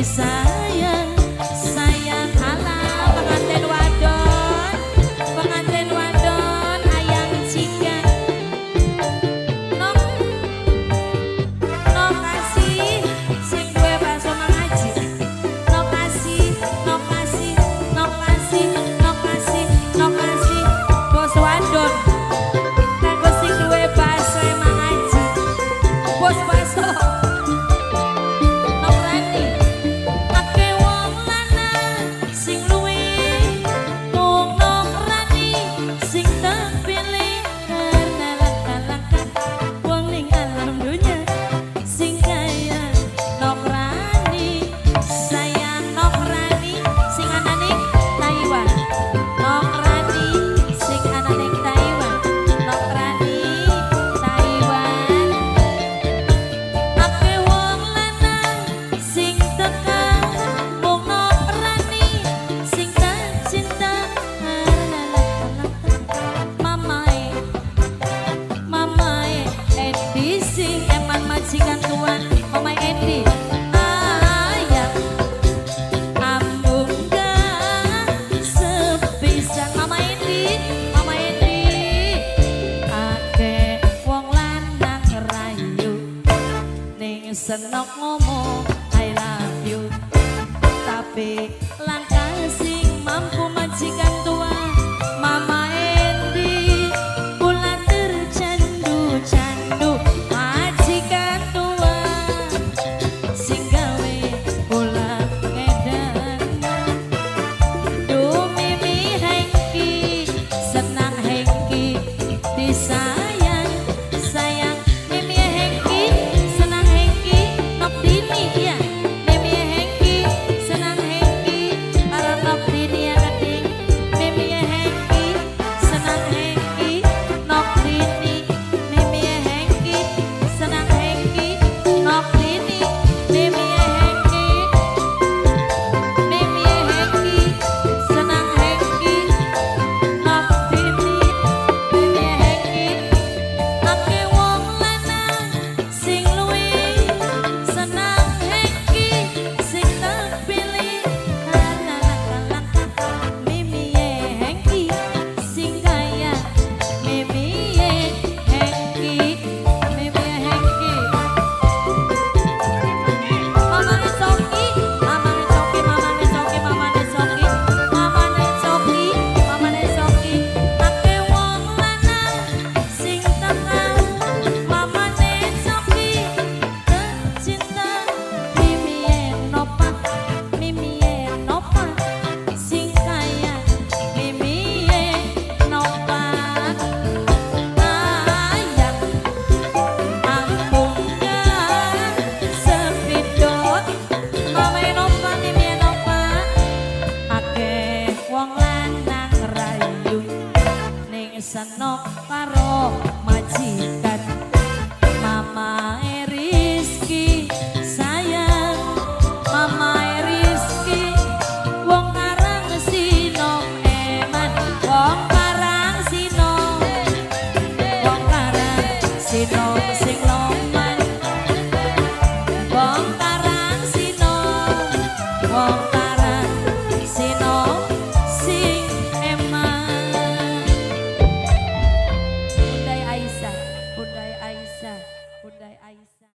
Sayang, sayang ala pengantin wadon ayang cikan nok kasih sing duwe bakso mangaji nok kasih bos wadon kanggo sing duwe bakso mangaji bos bakso majikan tuan Mama Endi ayam ambungga sepisan Mama Endi ake wong lanang rayu ning senok ngomong I love you tapi langkah sing mampu majikan tuan Mama Endi pula tercandu-candu sayang, sayang, Mimi Hengki, senang Hengki, nok dini ya, Mimi Hengki, senang Hengki, para nok dini ya kading, Mimi Hengki, senang Hengki, nok dini, Mimi Hengki, senang Hengki, nok dini, Mimi Hengki, senang Hengki, nok dini. Senok karo majikan Mama